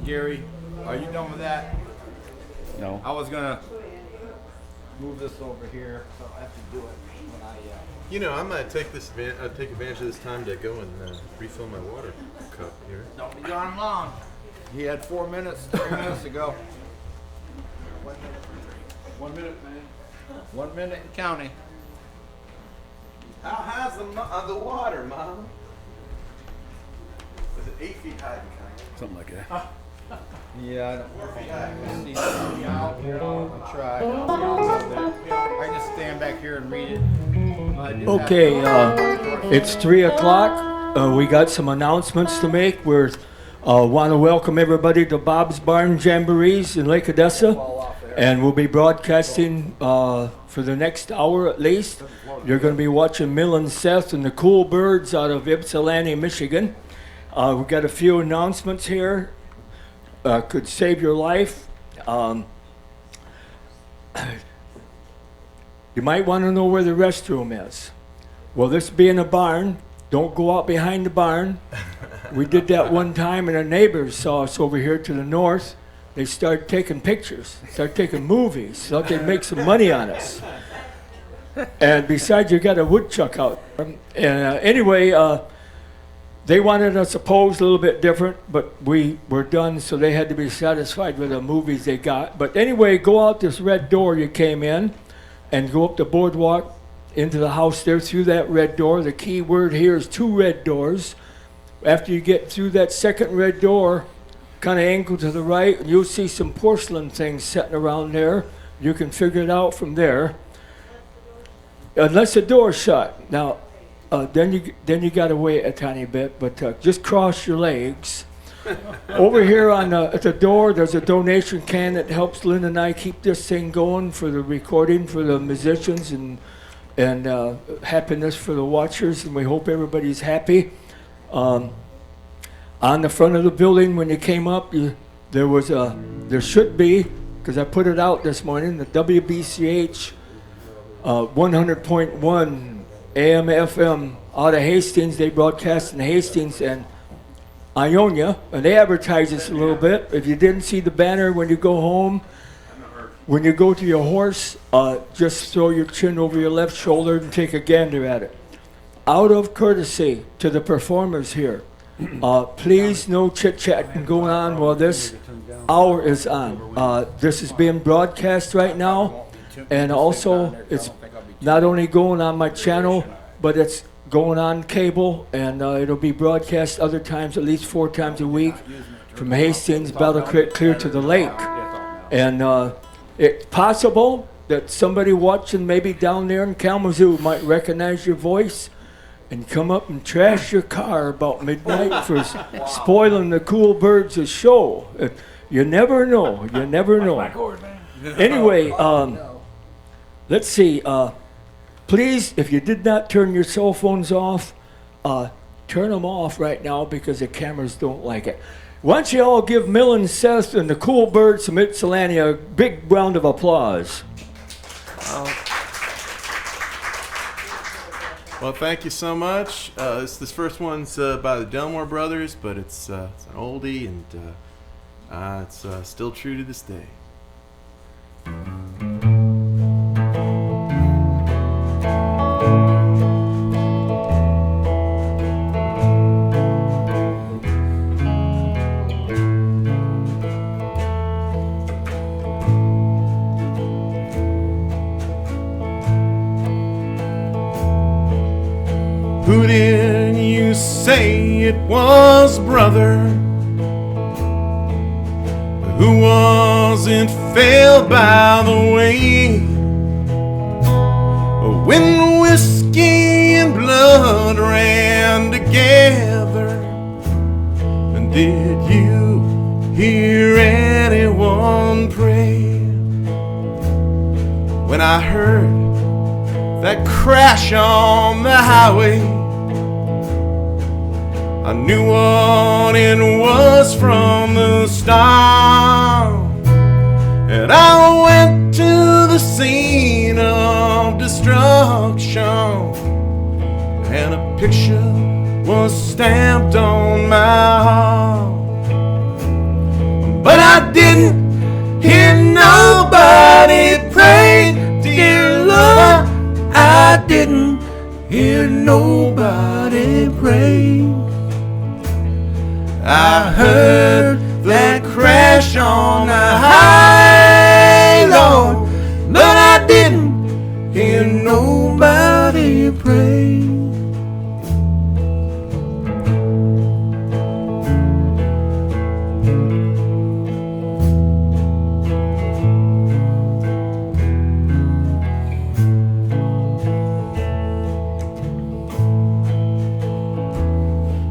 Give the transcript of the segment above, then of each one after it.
Gary, are you done with that? No. I was gonna move this over here, so I have to do it when I. You know, I might take take advantage of this time to go and refill my water cup here. Don't be gone long. He had 4 minutes, 3 minutes ago. 1 minute, man. 1 minute and counting. How high's the water, Mom? Is it 8 feet high? Something like that. Yeah, I don't know if you can see out here. I'll try. I can just stand back here and read it. Okay, it's 3 o'clock. We got some announcements to make. We want to welcome everybody to Bob's Barn Jamborees in Lake Odessa. And we'll be broadcasting for the next hour at least. You're going to be watching Milan Seth and the Cool Birds out of Ypsilanti, Michigan. We've got a few announcements here. Could save your life. You might want to know where the restroom is. Well, this being a barn, don't go out behind the barn. We did that one time, and our neighbors saw us over here to the north. They started taking pictures, started taking movies, thought they'd make some money on us. And besides, you got a woodchuck out. And anyway, they wanted us to pose a little bit different, but we were done, so they had to be satisfied with the movies they got. But anyway, go out this red door you came in and go up the boardwalk into the house there through that red door. The key word here is 2 red doors. After you get through that second red door, kind of angle to the right, and you'll see some porcelain things sitting around there. You can figure it out from there. Unless the door's shut. Now, then you got to wait a tiny bit, but just cross your legs. Over here at the door, there's a donation can that helps Lynn and I keep this thing going for the recording for the musicians and happiness for the watchers, and we hope everybody's happy. On the front of the building, when you came up, there should be, because I put it out this morning, the WBCH 100.1 AM FM out of Hastings. They broadcast in Hastings and Ionia, and they advertise this a little bit. If you didn't see the banner when you go home, when you go to your horse, just throw your chin over your left shoulder and take a gander at it. Out of courtesy to the performers here, please no chit-chat going on while this hour is on. This is being broadcast right now, and also it's not only going on my channel, but it's going on cable, and it'll be broadcast other times, at least 4 times a week, from Hastings, Battle Creek, clear to the lake. And it's possible that somebody watching maybe down there in Kalamazoo might recognize your voice and come up and trash your car about midnight for spoiling the Cool Birds' show. You never know. You never know. Anyway, let's see. Please, if you did not turn your cell phones off, turn them off right now because the cameras don't like it. Why don't you all give Milan Seth and the Cool Birds from Ypsilanti a big round of applause. Well, thank you so much. This first one's by the Delmore Brothers, but it's an oldie, and it's still true to this day. Who did you say it was, brother? Who wasn't failed by the way? When whiskey and blood ran together, and did you hear anyone pray? When I heard that crash on the highway, I knew what it was from the start, and I went to the scene of destruction, and a picture was stamped on my heart. I didn't hear nobody pray. Dear Lord, I didn't hear nobody pray. I heard that crash on the high, Lord, but I didn't hear nobody pray.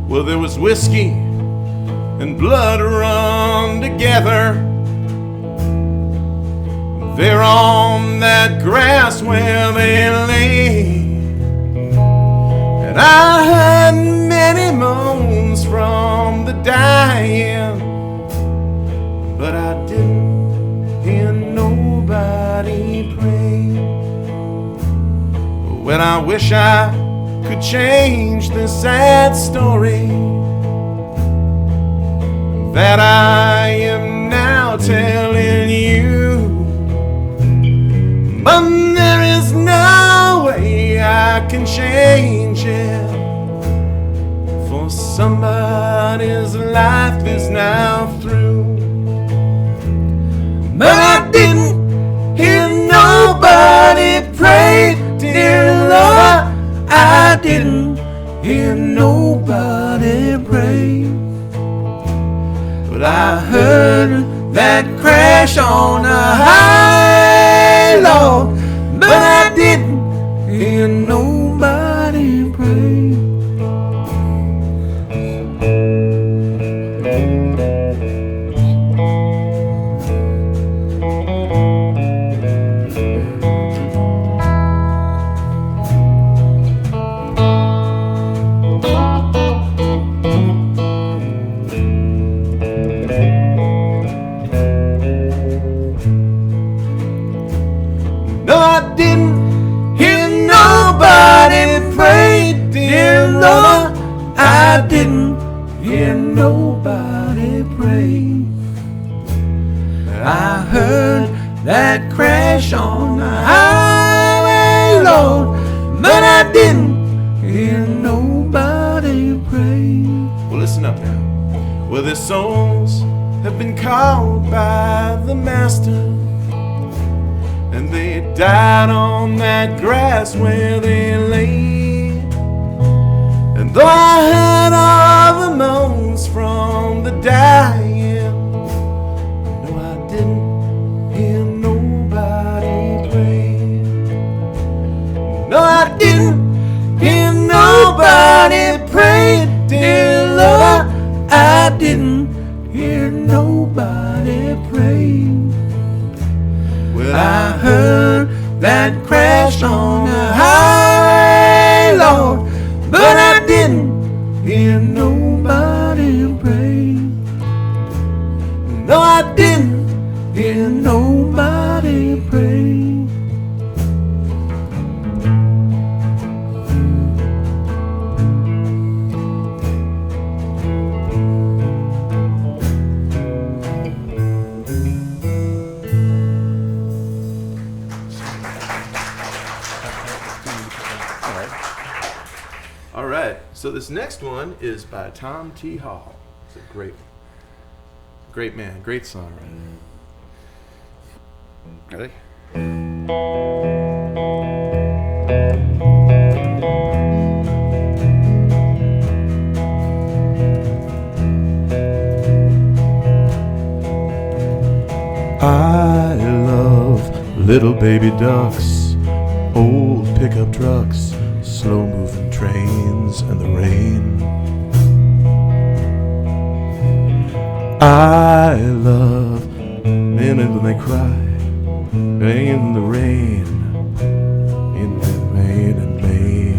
Well, there was whiskey and blood run together there on that grass where they lay. And I heard many moans from the dying, but I didn't hear nobody pray. Well, I wish I could change this sad story that I am now telling you, but there is no way I can change it, for somebody's life is now through. But I didn't hear nobody pray, dear Lord, I didn't hear nobody pray. But I heard that crash on the high, Lord, but I didn't hear nobody pray. No, I didn't hear nobody pray, dear Lord, I didn't hear nobody pray. I heard that crash on the highway, Lord, but I didn't hear nobody pray. Well, listen up now. Well, their souls have been called by the Master, and they died on that grass where they lay. And though I heard all the moans from the dying, no, I didn't hear nobody pray. No, I didn't hear nobody pray, dear Lord, I didn't hear nobody pray. Well, I heard that crash on the highway, Lord, but I didn't hear nobody pray. No, I didn't hear nobody pray. All right, so this next one is by Tom T. Hall. It's a great man, great songwriter. Ready? I love little baby ducks, old pickup trucks, slow-moving trains, and the rain. I love men when they cry in the rain, in the rain and May.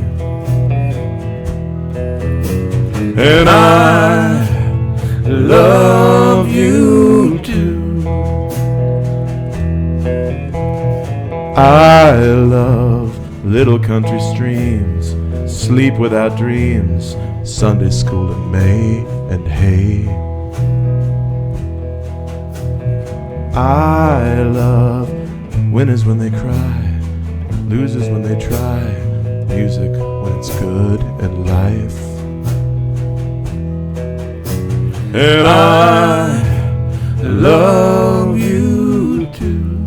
And I love you too. I love little country streams, sleep without dreams, Sunday school in May and hay. I love winners when they cry, losers when they try, music when it's good, and life. And I love you too.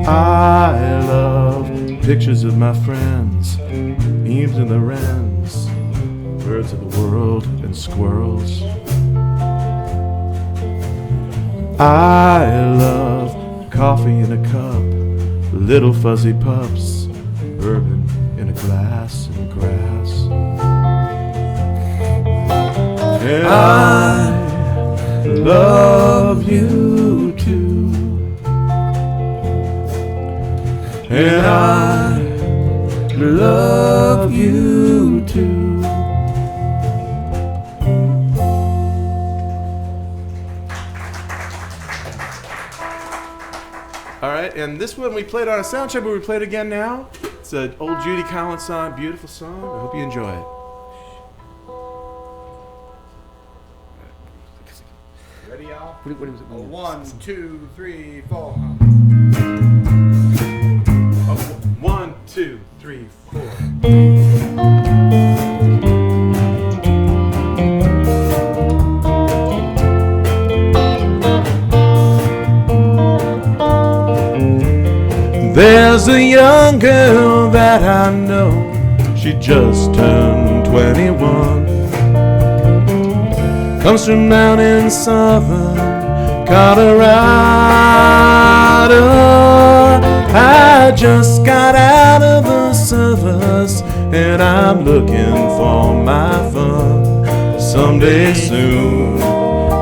I love pictures of my friends, Eames and the wrens, birds of the world and squirrels. I love coffee in a cup, little fuzzy pups, bourbon in a glass and grass. And I love you too. And I love you too. All right, and this one we played on a sound check, but we play it again now. It's an old Judy Collins song, beautiful song. I hope you enjoy it. Ready, y'all? What was it? 1, 2, 3, 4. 1, 2, 3, 4. There's a young girl that I know, she just turned 21. Comes from down in southern Colorado. I just got out of the service and I'm looking for my fun. Someday soon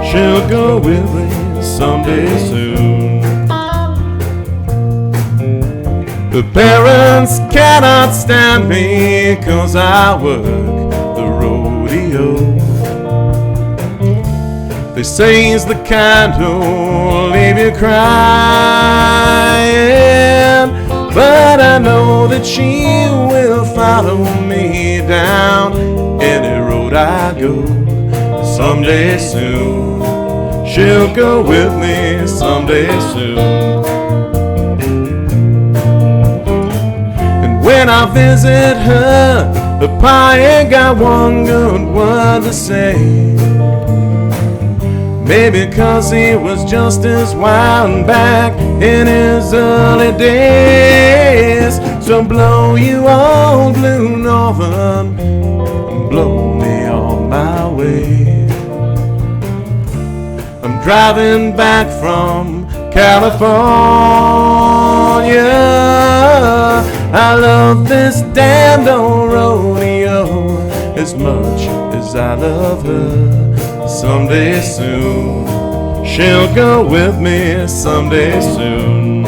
she'll go with me, someday soon. The parents cannot stand me 'cause I work the rodeo. They say he's the kind who'll leave you crying, but I know that she will follow me down any road I go. Someday soon she'll go with me, someday soon. When I visit her, the pie ain't got one good word to say. Maybe 'cause he was just as wild back in his early days. So blow you old blue northern, blow me on my way. I'm driving back from California. I love this damned old rodeo as much as I love her. Someday soon she'll go with me, someday soon.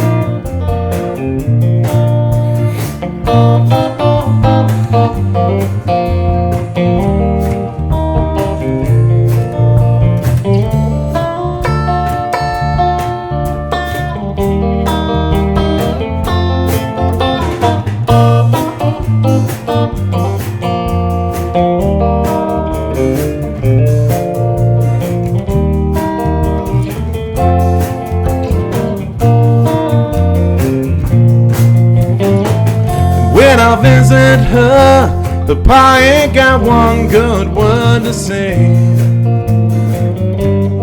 When I visit her, the pie ain't got one good word to say.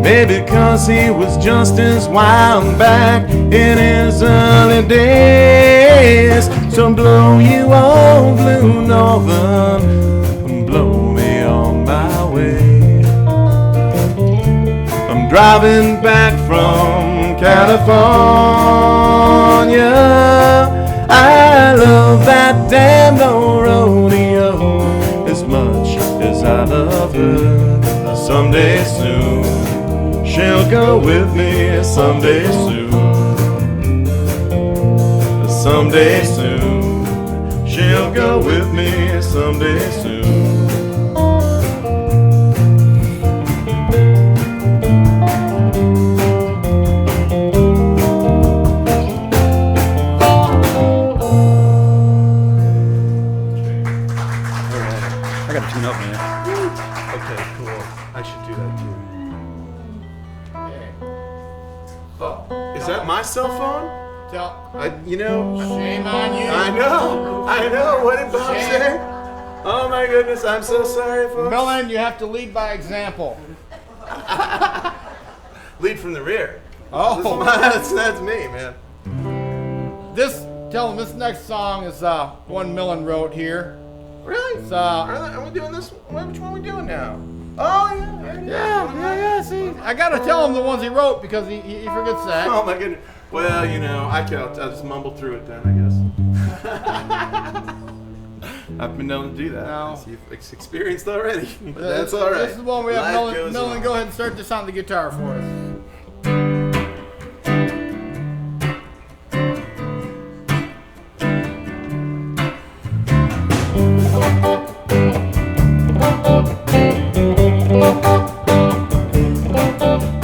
Maybe 'cause he was just as wild back in his early days. So blow you old blue northern, and blow me on my way. I'm driving back from California. I love that damn old rodeo as much as I love her. Someday soon she'll go with me, someday soon. Someday soon she'll go with me, someday soon. I gotta tune up, man. Okay, cool. I should do that too. Oh, is that my cell phone? Shame on you. I know. What did Bob say? Oh my goodness, I'm so sorry, folks. Milan, you have to lead by example. Lead from the rear. Oh, That's me, man. Tell them this next song is one Milan wrote here. Really? It's, are we doing this? Which one are we doing now? Oh, yeah. See, I gotta tell him the ones he wrote because he forgets that. Oh my goodness. Well, I'll just mumble through it then, I guess. I've been known to do that. No. You've experienced already. But that's all right. This is one we have. Milan, go ahead and start this on the guitar for us.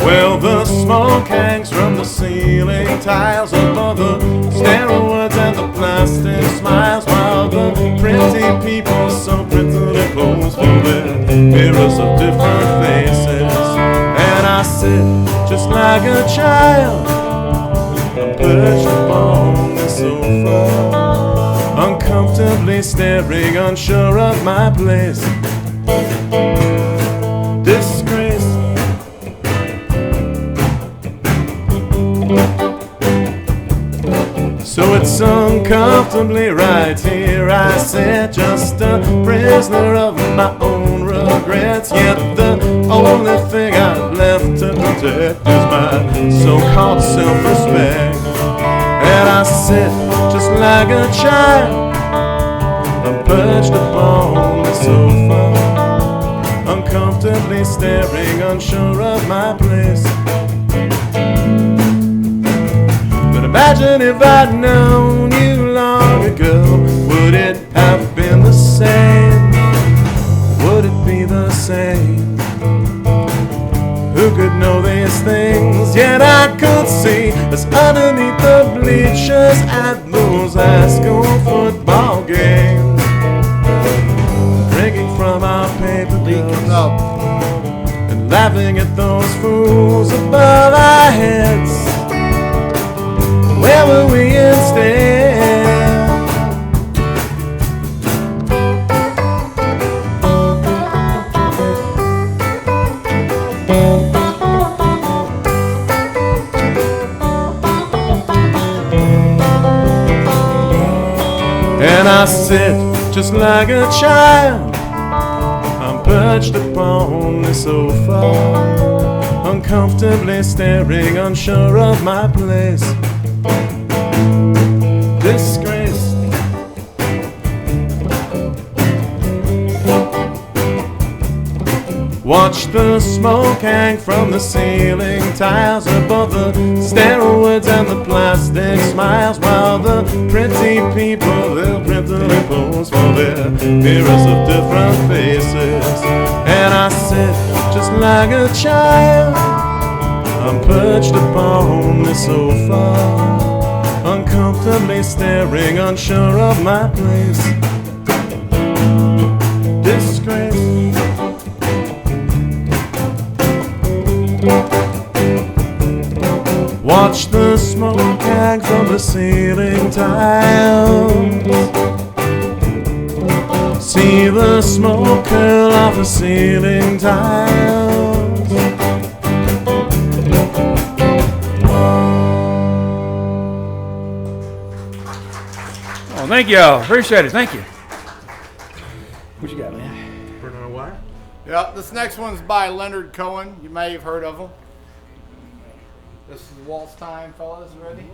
Well, the smoke hangs from the ceiling tiles above the stairwoods and the plastic smiles, while the pretty people so prettily pose for their mirrors of different faces. And I sit just like a child, I'm perched upon the sofa, uncomfortably staring, unsure of my place. Disgrace. So it's uncomfortably right here I sit, just a prisoner of my own regrets. Yet the only thing I've left to protect is my so-called self-respect. And I sit just like a child, I'm perched upon the sofa, uncomfortably staring, unsure of my place. Imagine if I'd known you long ago, would it have been the same? Would it be the same? Who could know these things? Yet I could see us underneath the bleachers at those high school football games, drinking from our paper cups and laughing at those fools above our heads. Where were we instead? And I sit just like a child, I'm perched upon the sofa, uncomfortably staring, unsure of my place. Disgrace. Watch the smoke hang from the ceiling tiles above the stairwoods and the plastic smiles, while the pretty people, they'll prettily pose for their mirrors of different faces. And I sit just like a child, I'm perched upon the sofa, uncomfortably staring, unsure of my place. Disgrace. Watch the smoke hang from the ceiling tiles, see the smoke curl off the ceiling tiles. Oh, thank you. Appreciate it. Thank you. What you got, man? Burn on a wire? Yeah, this next one's by Leonard Cohen. You may have heard of him. This is waltz time, fellas. Ready?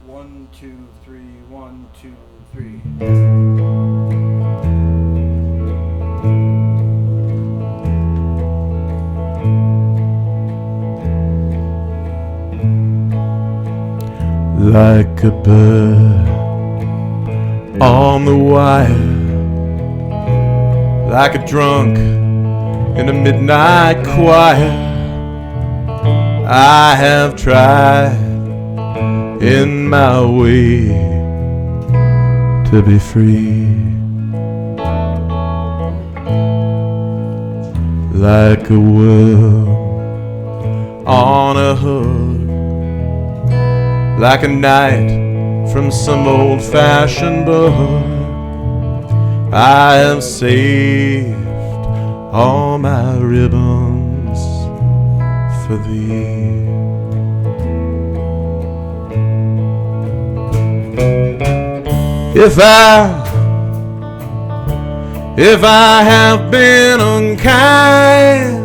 1, 2, 3, 1, 2, 3. Like a bird on the wire, like a drunk in a midnight choir, I have tried in my way to be free. Like a world on a hook, like a knight from some old-fashioned book. I have saved all my ribbons for thee. If I have been unkind,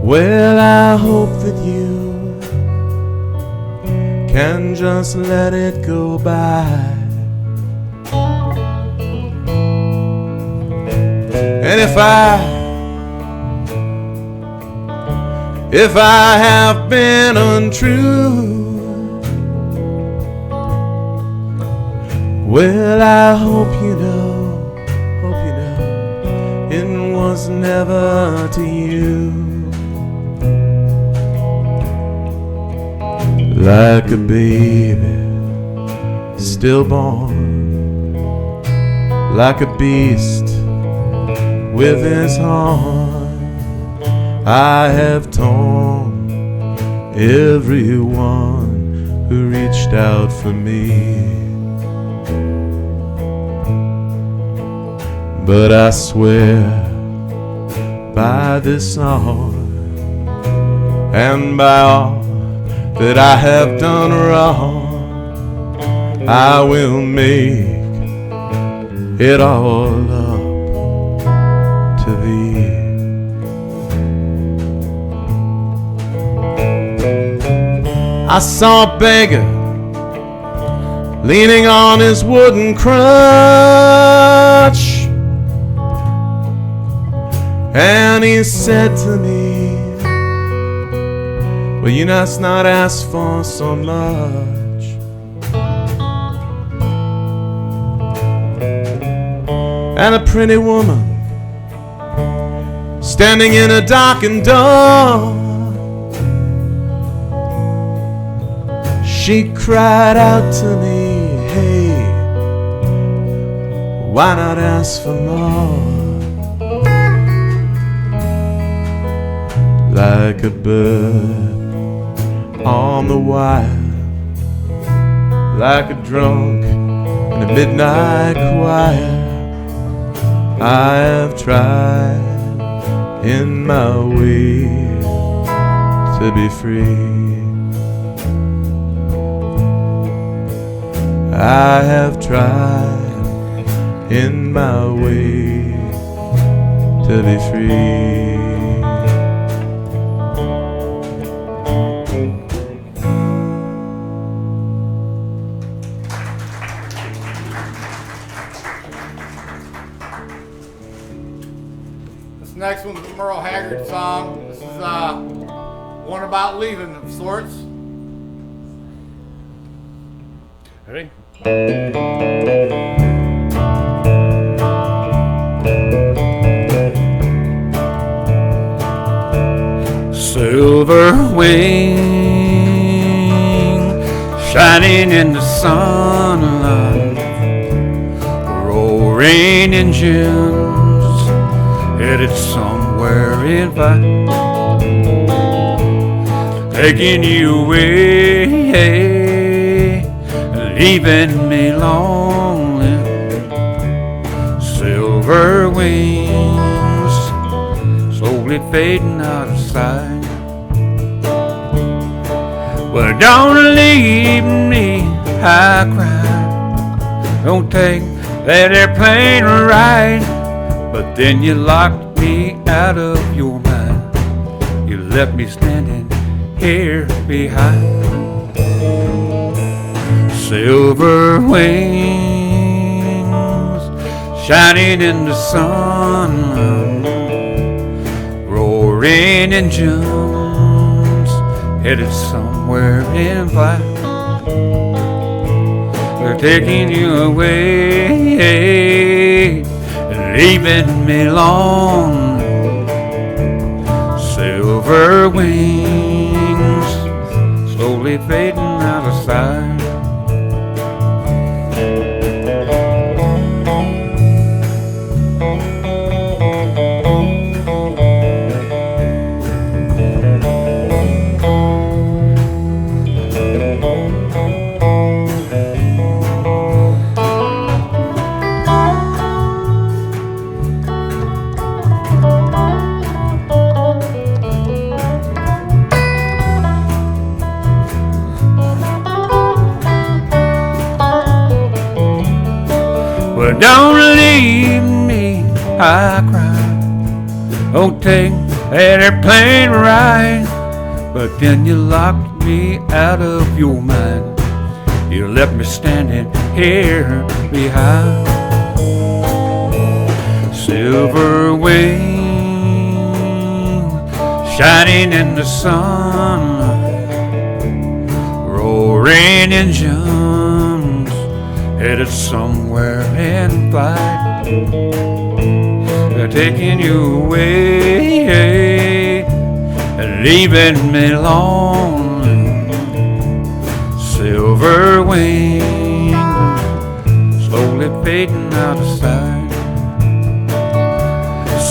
well, I hope that you can just let it go by. And if I have been untrue, well, I hope you know, it was never to you. Like a baby stillborn, like a beast with his horn, I have torn everyone who reached out for me. But I swear by this song and by all that I have done wrong, I will make it all up to thee. I saw a beggar leaning on his wooden crutch, and he said to me, well, you must not ask for so much. And a pretty woman standing in a darkened door, she cried out to me, hey, why not ask for more? Like a bird on the wire, like a drunk in a midnight choir, I have tried in my way to be free. I have tried in my way to be free. Next one's a Merle Haggard song. This is one about leaving of sorts. Ready? Silver wing shining in the sunlight, roaring engines headed somewhere in flight, taking you away, leaving me lonely. Silver wings slowly fading out of sight. Well, don't leave me, I cried. Don't take that airplane ride. But then you locked me out of your mind. You left me standing here behind. Silver wings shining in the sun, roaring engines headed somewhere in flight. They're taking you away, leaving me alone. Silver wings slowly fading out of sight. Don't leave me, I cry. Don't take that airplane ride. But then you locked me out of your mind. You left me standing here behind. Silver wing shining in the sun, roaring engines headed somewhere in flight. They're taking you away and leaving me alone. Silver wing slowly fading out of sight.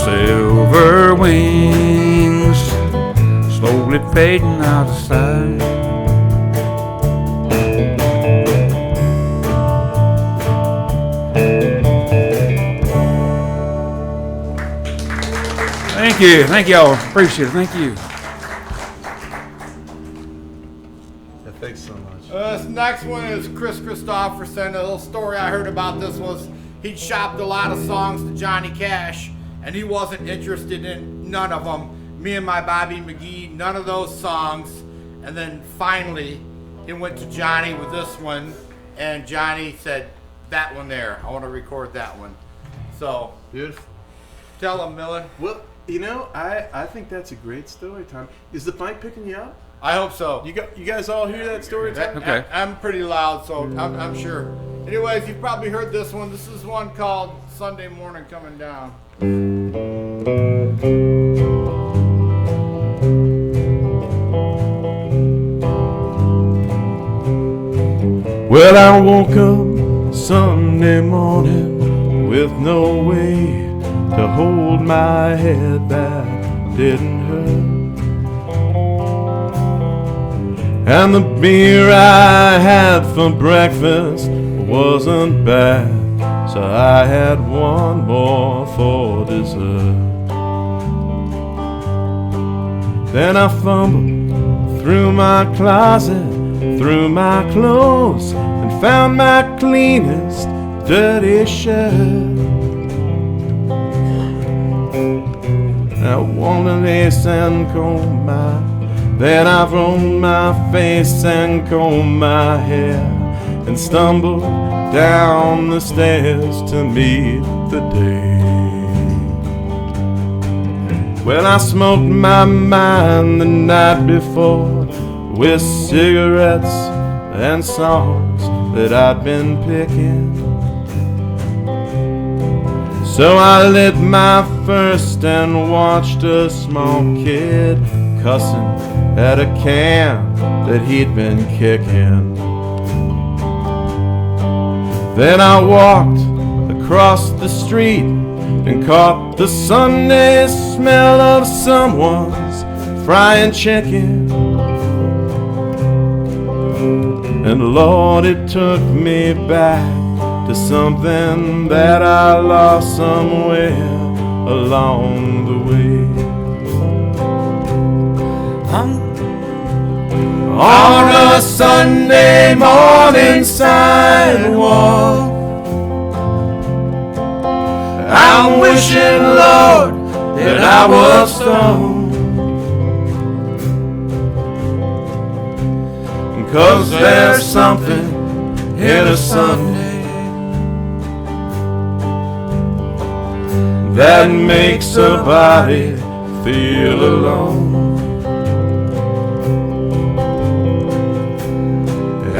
Silver wings slowly fading out of sight. Thank you all. Appreciate it. Thank you. Yeah, thanks so much. This next one is Chris Christopherson. A little story I heard about this was he'd shopped a lot of songs to Johnny Cash, and he wasn't interested in none of them. Me and My Bobby McGee, none of those songs. And then finally, he went to Johnny with this one, and Johnny said, that one there, I want to record that one. So, Beautiful. tell him, Miller. Well, you know, I think that's a great story time. Is the mic picking you up? I hope so. You guys all hear that story time? Okay. I'm pretty loud, so I'm sure. Anyways, you've probably heard this one. This is one called Sunday Morning Coming Down. Well, I woke up Sunday morning with no way to hold my head back, didn't hurt. And the beer I had for breakfast wasn't bad, so I had one more for dessert. Then I fumbled through my closet, through my clothes, and found my cleanest dirty shirt. I want to lace and comb my, then I've rolled my face and combed my hair, and stumbled down the stairs to meet the day. Well, I smoked my mind the night before with cigarettes and songs that I'd been picking. So I lit my first and watched a small kid cussing at a can that he'd been kicking. Then I walked across the street and caught the Sunday smell of someone's frying chicken. And Lord, it took me back to something that I lost somewhere along the way. On a Sunday morning sidewalk, I'm wishing, Lord, that I was stoned, 'cause there's something in a Sunday that makes a body feel alone.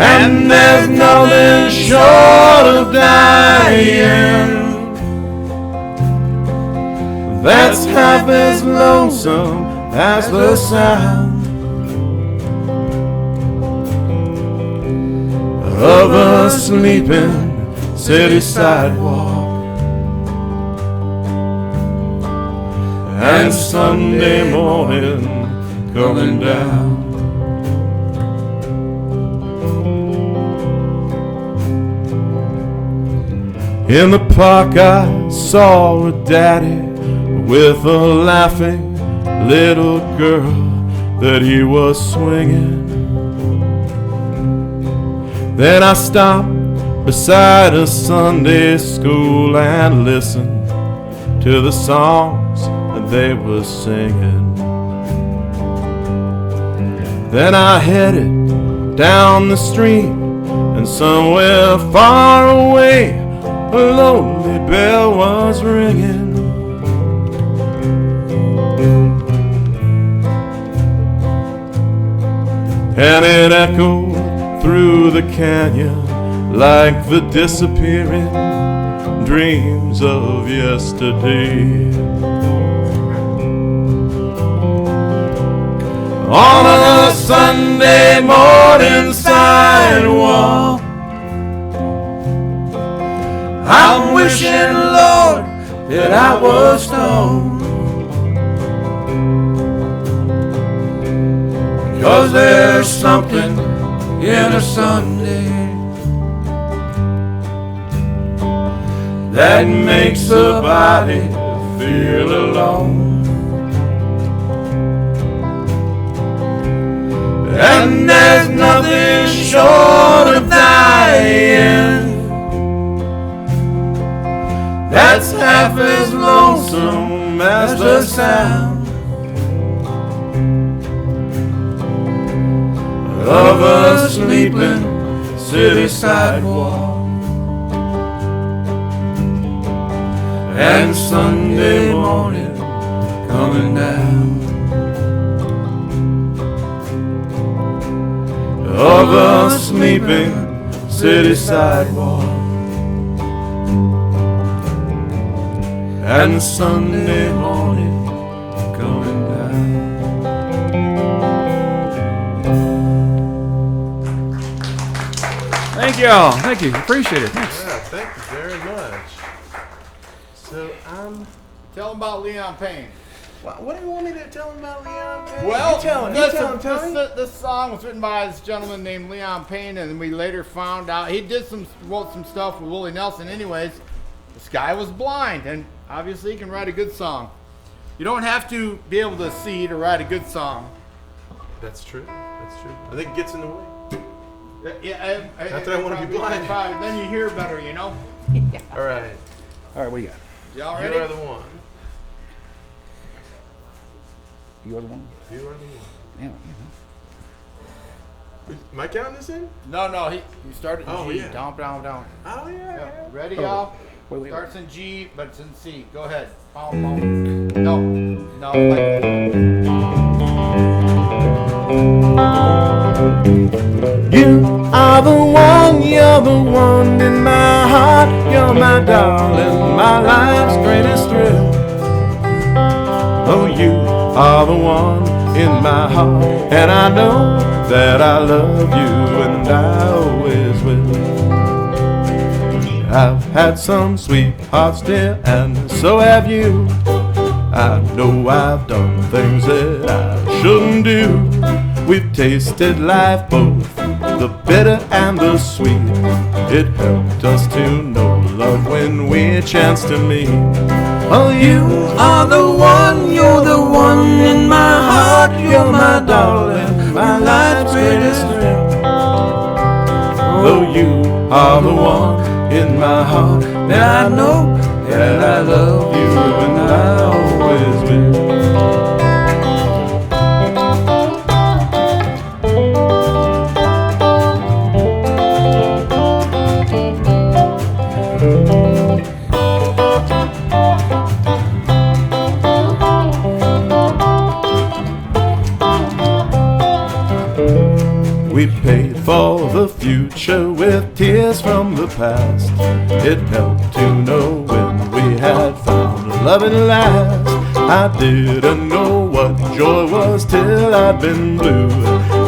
And there's nothing short of dying that's half as lonesome as the sound of a sleeping city sidewalk. And Sunday morning coming down. In the park I saw a daddy with a laughing little girl that he was swinging. Then I stopped beside a Sunday school and listen to the songs that they were singing. Then I headed down the street, and somewhere far away a lonely bell was ringing. And it echoed through the canyon like the disappearing dreams of yesterday. On a Sunday morning sidewalk, I'm wishing, Lord, that I was stoned. 'Cause there's something in a Sunday that makes a body feel alone. And there's nothing short of dying that's half as lonesome as the sound of a sleeping city sidewalk. And Sunday morning coming down of a sleeping city sidewalk. And Sunday morning coming down. Thank y'all. Thank you. Appreciate it. Thanks. Yeah, thank you very much. So Tell them about Leon Payne. what do you want me to tell him about Leon Payne? Well, you tell him, this song was written by this gentleman named Leon Payne, and we later found out he wrote some stuff with Willie Nelson. Anyways, this guy was blind, and obviously he can write a good song. You don't have to be able to see to write a good song. That's true. That's true. I think it gets in the way. Yeah, Not that I want to be blind. Then you hear better, you know. All right. All right, what do you got? Y'all You ready? are the one. You are the one? You are the one. Yeah. Am I counting this in? No, he started in Oh, G. yeah. Down. Oh, yeah. Ready, Oh, y'all? wait. Starts in G, but it's in C. Go ahead. No. Like, You are the one, you're the one in my heart. You're my darling, my life's greatest thrill. Oh, you are the one in my heart, and I know that I love you, and I always will. I've had some sweethearts, dear, and so have you. I know I've done things that I shouldn't do. We've tasted life, both the bitter and the sweet. It helped us to know love when we chanced to meet. Oh, you are the one, you're the one in my heart. You're my darling, my life's greatest thrill. Oh, you are the one in my heart, and I know that I love you, and I always will. We paid for the future with tears from the past. It helped to know when we had found love at last. I didn't know what joy was till I'd been blue.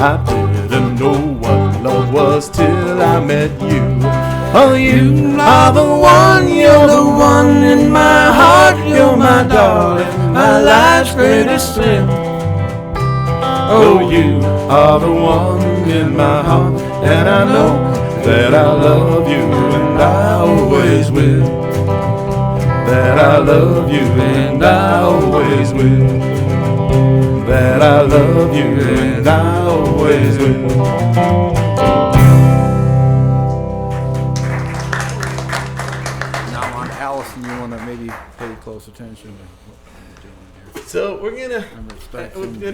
I didn't know what love was till I met you. Oh, you are the one, you're the one in my heart. You're my darling, my life's greatest thrill. Oh, you are the one in my heart, and I know that I love you, and I always will. That I love you, and I always will. That I love you, and I always will. close attention to what I'm doing here. So we're gonna,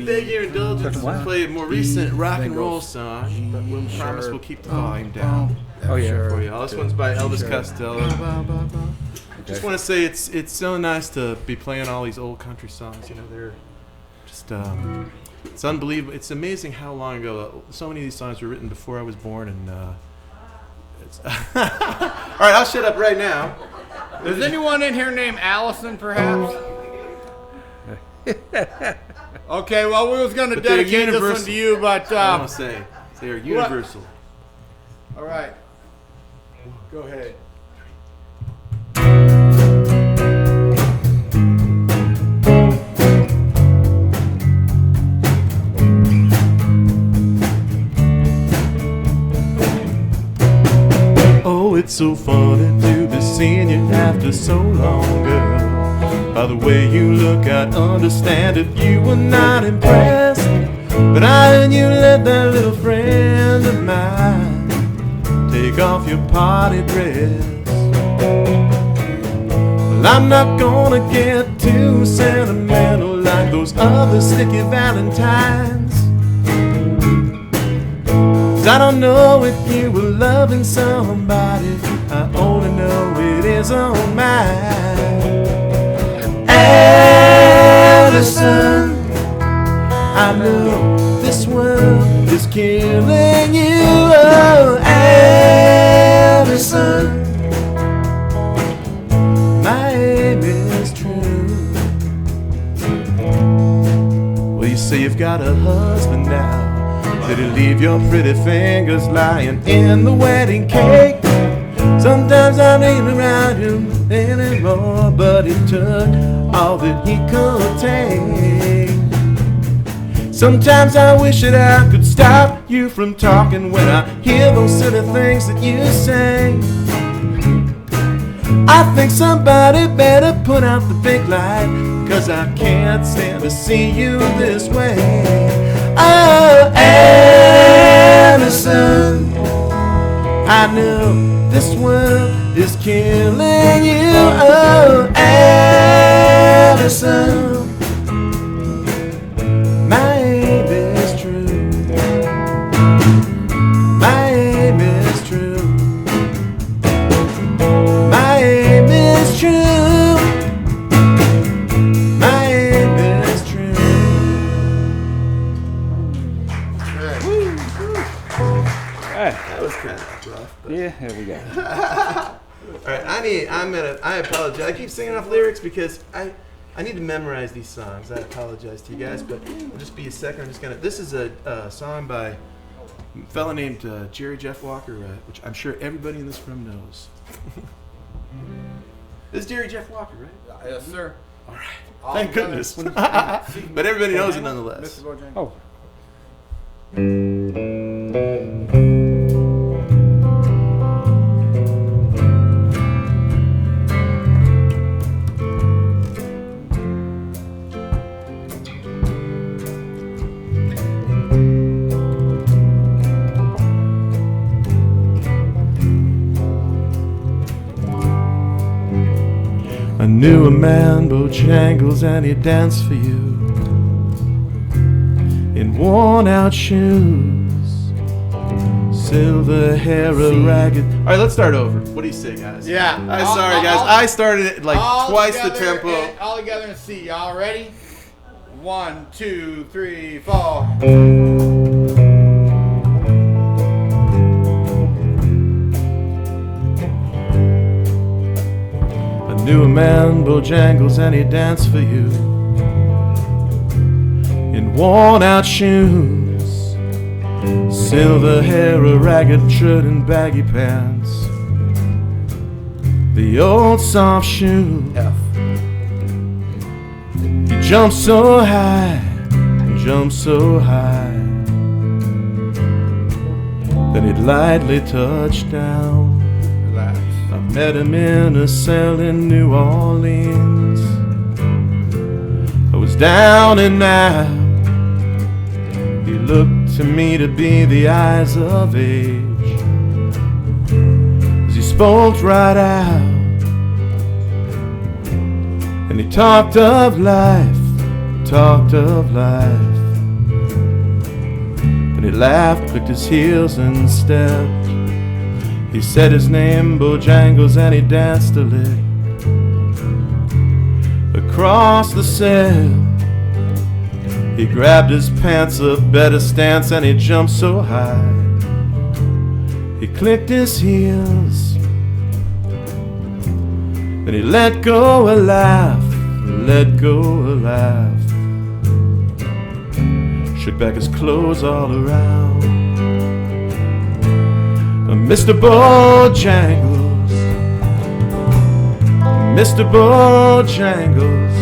beg your indulgence to play a more recent rock and roll song, but we'll promise we'll keep the volume down. Oh, yeah. For y'all. This one's by Elvis Costello. Just want to say it's so nice to be playing all these old country songs. You know, they're just it's unbelievable. It's amazing how long ago so many of these songs were written before I was born. And it's all right, I'll shut up right now. Is anyone in here named Allison, perhaps? Okay, well, we was going to But they're dedicate this one universal. to you, but I want to say they are universal. all right, go ahead. Oh, it's so funny to be seeing you after so long, girl. By the way you look, I'd understand if you were not impressed. But I and you let that little friend of mine take off your party dress. Well, I'm not gonna get too sentimental like those other sticky valentines. I don't know if you were loving somebody, I only know it isn't mine. Addison, I know this world is killing you. Oh, Addison, my aim is true. Well, you say you've got a husband now. Did he leave your pretty fingers lying in the wedding cake? Sometimes I ain't around him anymore, but he took all that he could take. Sometimes I wish that I could stop you from talking when I hear those silly things that you say. I think somebody better put out the big light, 'cause I can't stand to see you this way. Oh, Addison, I know this world is killing you. Oh, Addison, my aim is true. My aim is true. My aim is true. My aim is true. That was kind of rough. Yeah, there we go. All right, I apologize. I keep singing off lyrics because I need to memorize these songs. I apologize to you guys, but it'll just be a second. I'm just gonna. This is a song by a fella named Jerry Jeff Walker, which I'm sure everybody in this room knows. This is Jerry Jeff Walker, right? Yes, sir. All right. Thank goodness. But everybody knows it nonetheless. Mr. Bojangles. Oh. I knew a man, Bojangles, and he danced for you in worn-out shoes, silver hair, a ragged. All right, let's start over. What do you say, guys? Yeah. I'm sorry, guys. I started it like twice the tempo. All together in C. Y'all ready? 1, 2, 3, 4. Knew a man, Bojangles, and he danced for you in worn-out shoes, silver hair, a ragged shirt, and baggy pants. The old soft shoe. He jumped so high, jumped so high, then he lightly touched down. Relax. I met him in a cell in New Orleans. I was down and out. He looked to me to be the eyes of age, as he spoke right out, and And he talked of life, talked of life. And he laughed, clicked his heels and stepped. He said his name, Bojangles, and he danced a lick across the cell. He grabbed his pants, a better stance, and he jumped so high. He clicked his heels, and he let go a laugh, let go a laugh. Shook back his clothes all around. Mr. Bojangles, Mr. Bojangles,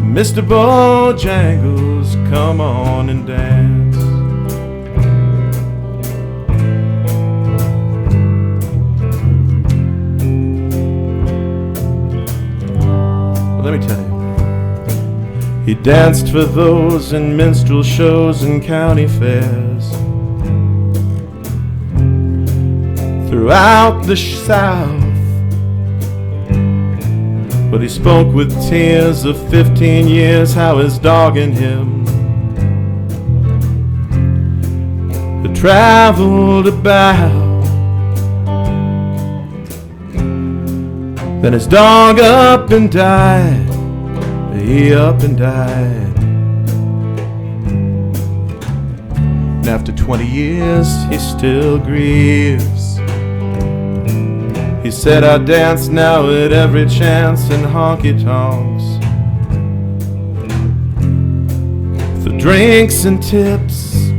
Mr. Bojangles, come on and dance. Well, let me tell you, he danced for those in minstrel shows and county fairs throughout the South. But he spoke with tears of 15 years how his dog and him had traveled about. Then his dog up and died, he up and died. And after 20 years he still grieves. He said, I dance now at every chance in honky-tonks for drinks and tips,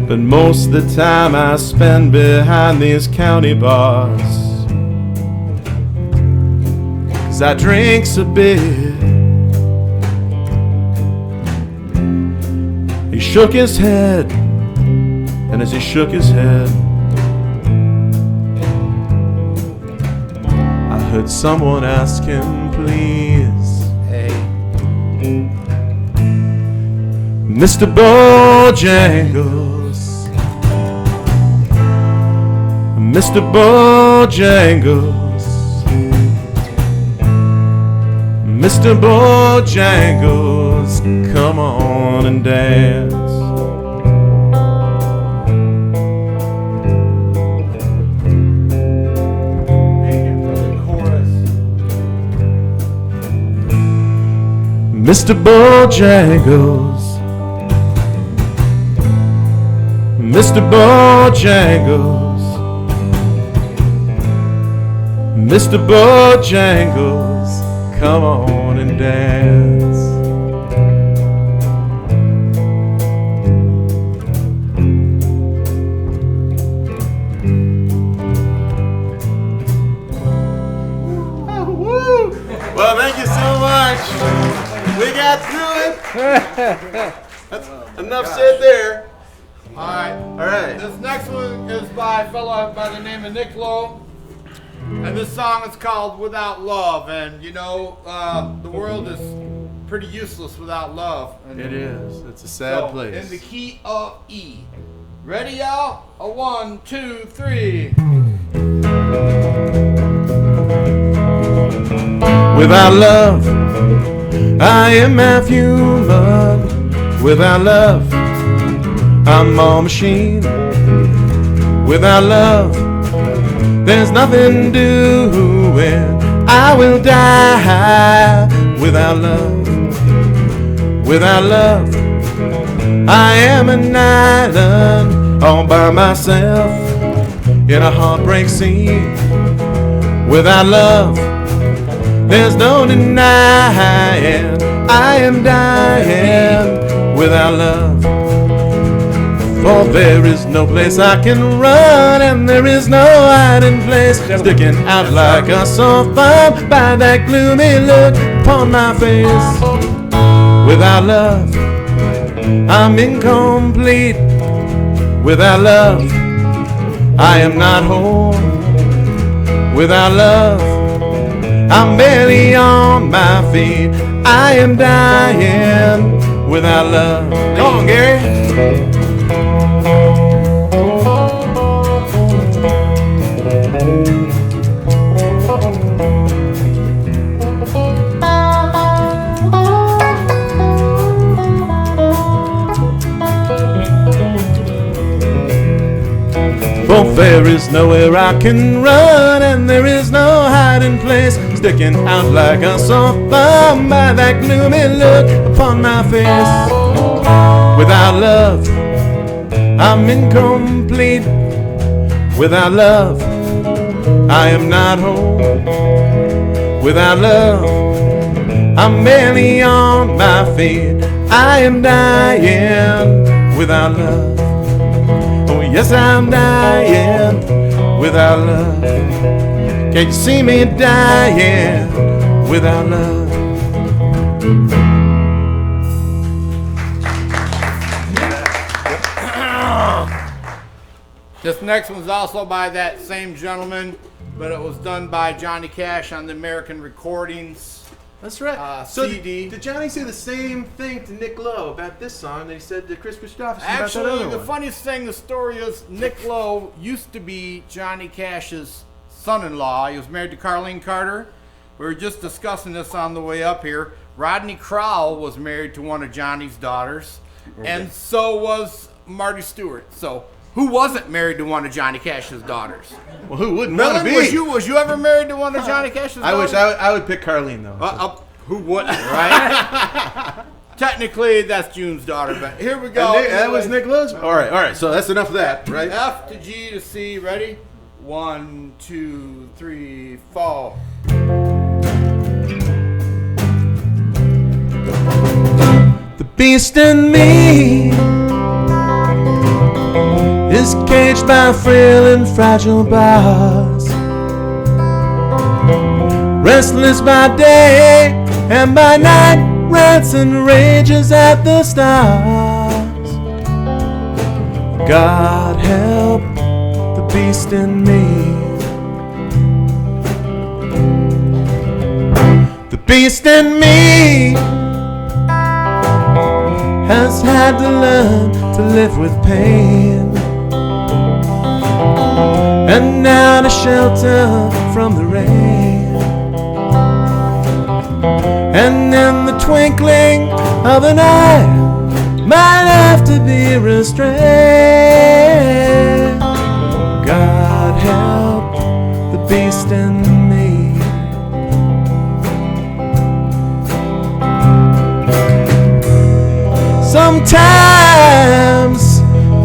but most of the time I spend behind these county bars, 'cause I drinks a bit. He shook his head, and as he shook his head, I heard someone ask him, please, Hey. Mr. Bojangles, Mr. Bojangles, Mr. Bojangles, come on and dance. Mr. Bojangles, Mr. Bojangles, Mr. Bojangles, come on and dance. Well, thank you so much. We got through it. That's enough said there. All right. All right. This next one is by a fellow by the name of Nick Lowe. And this song is called Without Love. And you know, the world is pretty useless without love. And It is. It's a sad place. In the key of E. Ready, y'all? A 1, 2, 3. Without love, I am half human. Without love, I'm all machine. Without love, there's nothing doing. I will die. Without love, without love, I am an island all by myself in a heartbreak scene. Without love, there's no denying I am dying. Without love, for there is no place I can run, and there is no hiding place, sticking out like a sore thumb by that gloomy look upon my face. Without love, I'm incomplete. Without love, I am not whole. Without love, I'm barely on my feet. I am dying without love. Come on, Gary. There is nowhere I can run, and there is no hiding place, sticking out like a sore thumb by that gloomy look upon my face. Without love, I'm incomplete. Without love, I am not whole. Without love, I'm barely on my feet. I am dying without love. Oh yes, I'm dying without love. Can't you see me dying without love? This next one's also by that same gentleman, but it was done by Johnny Cash on the American Recordings. That's right. So CD. Did Johnny say the same thing to Nick Lowe about this song that he said to Chris Christopherson about that Actually, other the one? funniest thing, the story is Nick Lowe used to be Johnny Cash's son-in-law. He was married to Carlene Carter. We were just discussing this on the way up here. Rodney Crowell was married to one of Johnny's daughters, and so was Marty Stewart. So who wasn't married to one of Johnny Cash's daughters? Well, who wouldn't want to be? Was you ever married to one of Johnny Cash's daughters? I would pick Carlene though. Who wouldn't, right? Technically, that's June's daughter, but here we go. That was Nick Lowe's. All right. So that's enough of that, right? F to G to C. Ready? 1, 2, 3, 4. The beast in me is caged by frail and fragile bars, restless by day and by night, rants and rages at the stars. God help the beast in me. The beast in me has had to learn to live with pain, and now to shelter from the rain. And in the twinkling of an eye, might have to be restrained. God help the beast in me. Sometimes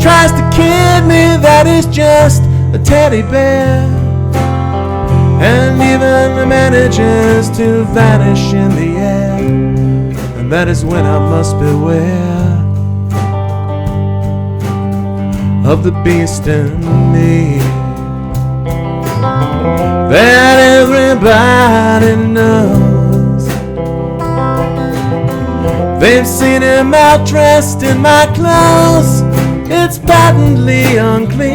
tries to kid me that he's just a teddy bear, and even manages to vanish in the air, and that is when I must beware of the beast in me that everybody knows. They've seen him out dressed in my clothes. It's patently unclear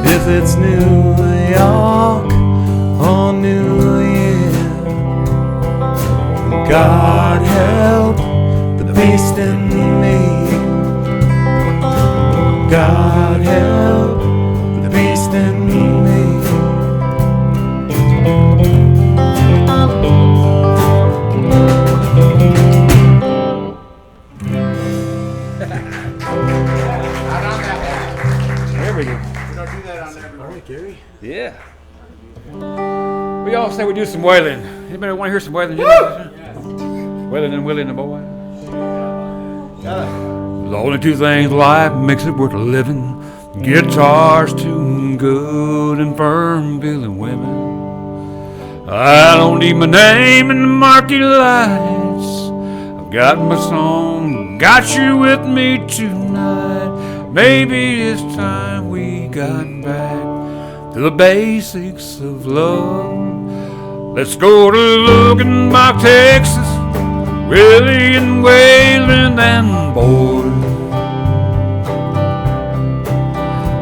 if it's New York or New Year. God help the beast in me. God help the beast in me. There we go. We don't do that on everybody. All right, Gary. Yeah. We all say we do some wailing. Anybody want to hear some wailing? Wailing and willing the boy. There's only two things life makes it worth living: guitars tuned good and firm feeling women. I don't need my name in the marquee lights. I've got my song, got you with me tonight. Maybe it's time we got back to the basics of love. Let's go to Loganbach, Texas, Willie and Waylon and Boyd.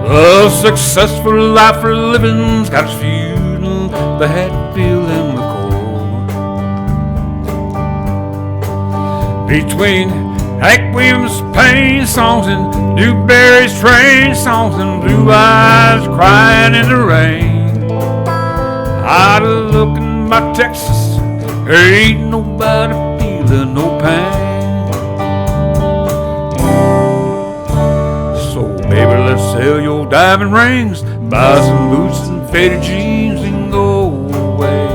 A successful life for living's got us feuding the Hatfield and the Core. Between Hank Williams' pain songs and Newberry's train songs and Blue Eyes crying in the rain, out of Loganbach, Texas, there ain't nobody feeling no pain. So baby, let's sell your diamond rings, buy some boots and faded jeans and go away.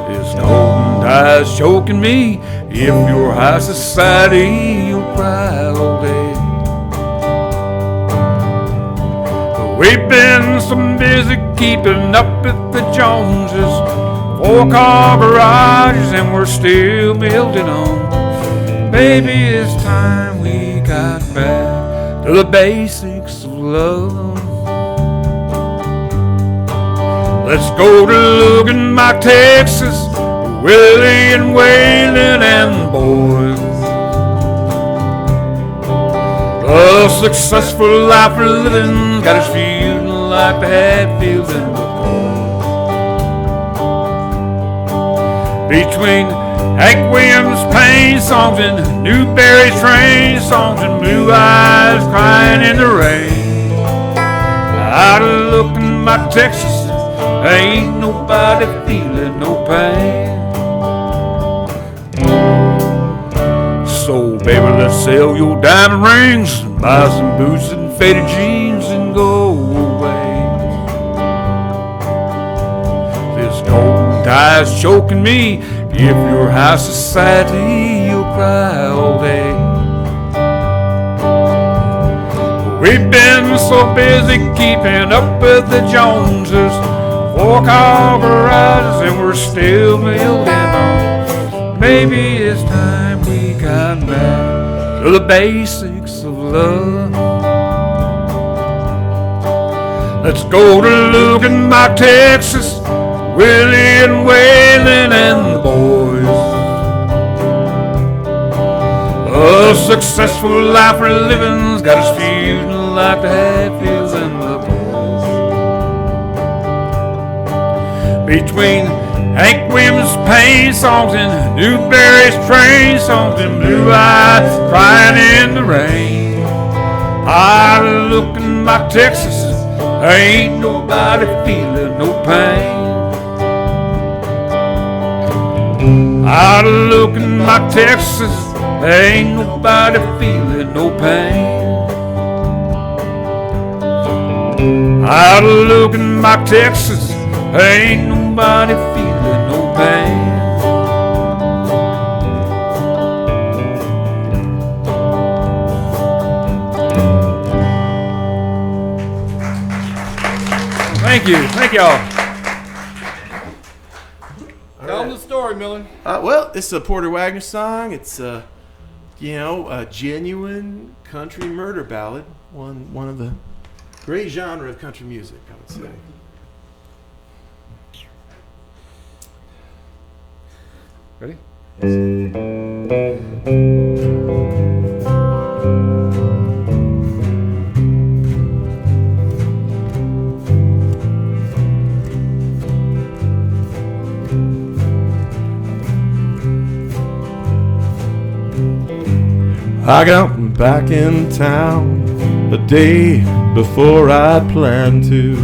This golden tide's choking me. If you're high society, you'll cry all day. But we've been so busy keeping up with the Joneses, 4-car garages, and we're still building on. Maybe it's time we got back to the basics of love. Let's go to Loganmark, Texas, Willie and Waylon and the boys. A successful life we're living got us feeling like the Hatfields and McCoys. Between Hank Williams' pain songs and Newberry train songs and Blue Eyes crying in the rain. Out of Loganmark, Texas, ain't nobody feeling no pain. So baby, let's sell your diamond rings, buy some boots and faded jeans and go away. This golden tide's choking me. If you're high society, you'll cry all day. We've been so busy keeping up with the Joneses, 4-car garages, and we're still building on. Maybe it's time we got back to the basics of love. Let's go to Loganmark, Texas, Willie and Waylon and the boys. A successful life we're living's got us feeling like the Hatfields and the boys. Between Hank Williams' pain songs and Newberry's train songs and Blue Eyes crying in the rain. Out of Loganmark, Texas, ain't nobody feeling no pain. Out of Loganmark, Texas, ain't nobody feeling no pain. Out of Loganmark, Texas, ain't nobody feeling no pain. Thank y'all. Tell them the story, Milan. Well, it's a Porter Wagner song. It's a genuine country murder ballad. One of the great genre of country music, I would say. Ready? I got back in town a day before I'd planned to.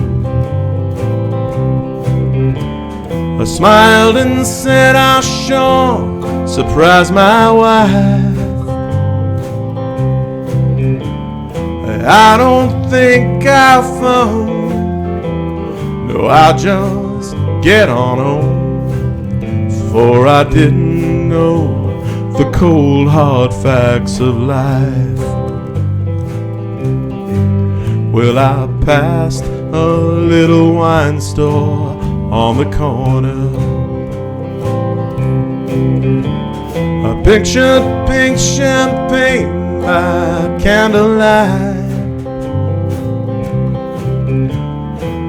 I smiled and said I'll sure surprise my wife. I don't think I'll phone, no, I'll just get on home, for I didn't know the cold hard facts of life. Well, I passed a little wine store on the corner. I pictured pink champagne by candlelight.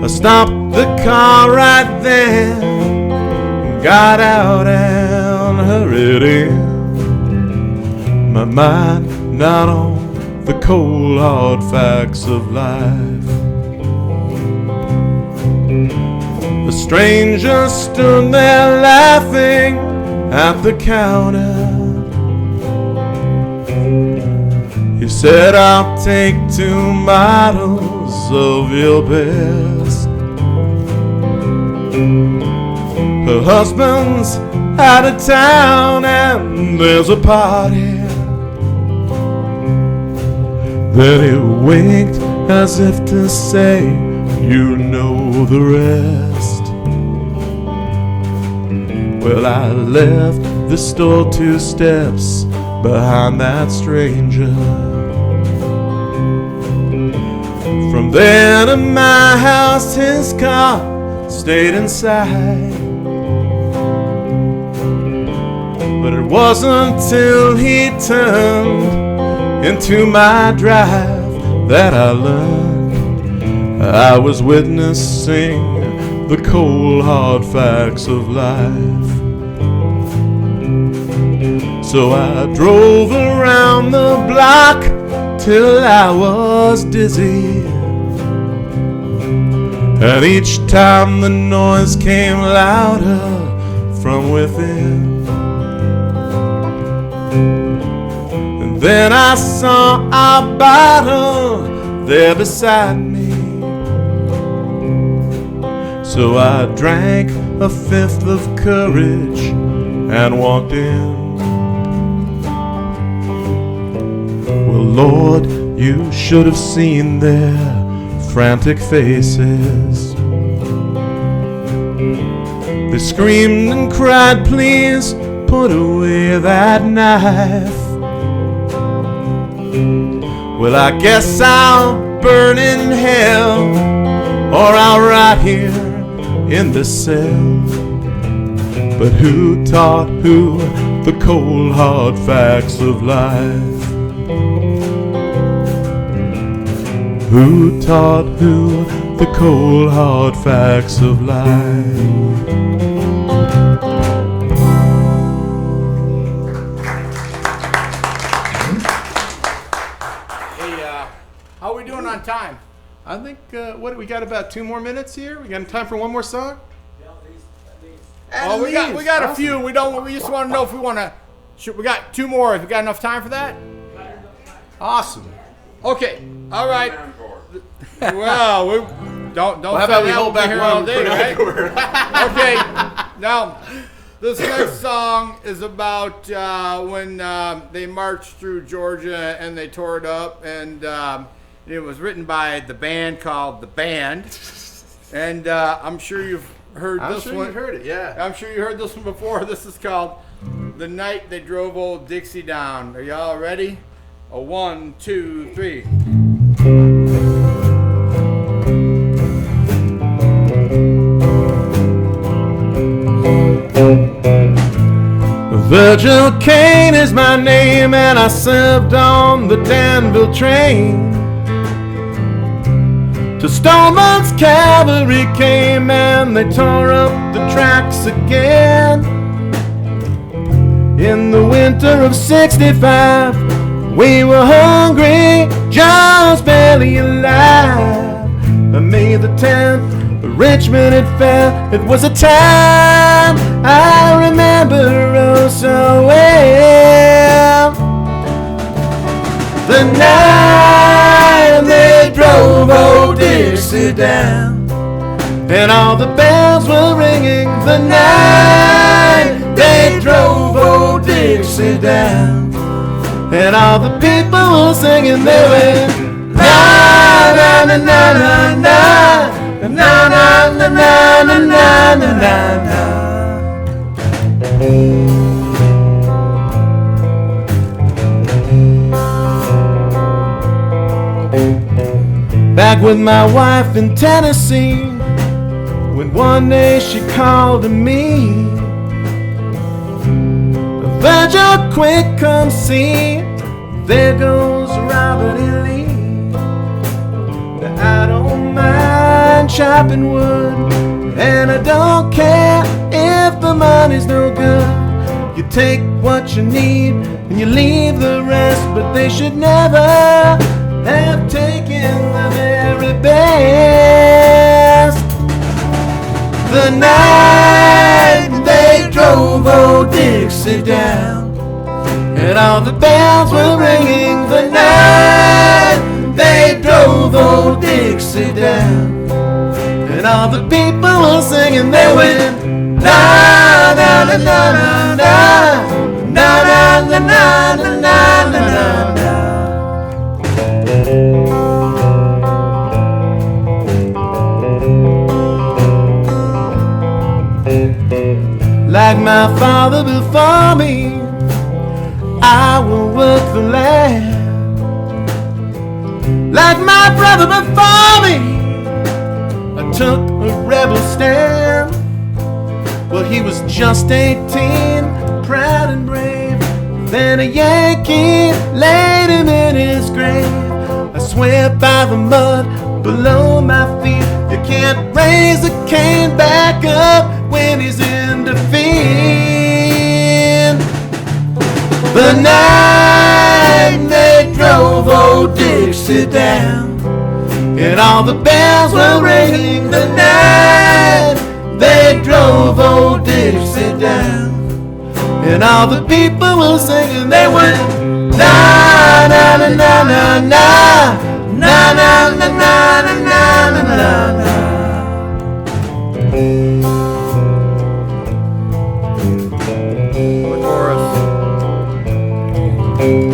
I stopped the car right there, got out and hurried in. My mind not on the cold hard facts of life. The stranger stood there laughing at the counter. He said, I'll take 2 models of your best. Her husband's out of town and there's a party. Then he winked as if to say, you know the rest. Well, I left the store 2 steps behind that stranger. From there to my house, his car stayed inside. But it wasn't till he turned into my drive that I learned I was witnessing the cold hard facts of life. So I drove around the block till I was dizzy, and each time the noise came louder from within. And then I saw our bottle there beside me, so I drank a fifth of courage and walked in. Well, Lord, you should have seen their frantic faces. They screamed and cried, please put away that knife. Well, I guess I'll burn in hell, or I'll rot here in the cell. But who taught who the cold hard facts of life? Who taught who the cold hard facts of life? Hey, how are we doing on time? I think, what, we got about 2 more minutes here? We got time for one more song? Oh, we got a few. We just want to know if we want to. We got 2 more. Have you got enough time for that? Awesome. Okay. All right. Well, we don't. Well, how about we hold back here one all day, right? Okay. Okay. Now, this next song is about when they marched through Georgia and they tore it up, and it was written by the band called The Band, and I'm sure you've heard this one. You've heard it, yeah. I'm sure you heard this one before. This is called The Night They Drove Old Dixie Down. Are y'all ready? A 1, 2, 3. Virgil Kane is my name, and I served on the Danville train. To Stoneman's cavalry came, and they tore up the tracks again. In the winter of '65, we were hungry, just barely alive. But May the 10th, Richmond had fell. It was a time I remember oh so well. The night they drove old Dixie down, and all the bells were ringing. The night they drove old Dixie down, and all the people were singing. They went na na na na na na na na na na na na na. Back with my wife in Tennessee, when one day she called to me, Virgil, quick, come see, there goes Robert E. Lee. Now, I don't mind chopping wood, and I don't care if the money's no good. You take what you need and you leave the rest, but they should never have taken the very best. The night they drove old Dixie down, and all the bells were ringing. The night they drove old Dixie down, and all the people were singing. They went na na na na na na na na na na na na na. Like my father before me, I will work the land. Like my brother before me, I took a rebel stand. Well, he was just 18, proud and brave. Then a Yankee laid him in his grave. I swear by the mud below my feet, you can't raise a cane back up when he's in defeat. The night they drove old Dixie down, and all the bells were ringing. The night they drove old Dixie down, and all the people were singing. They went na na na na na na na na na na na na na.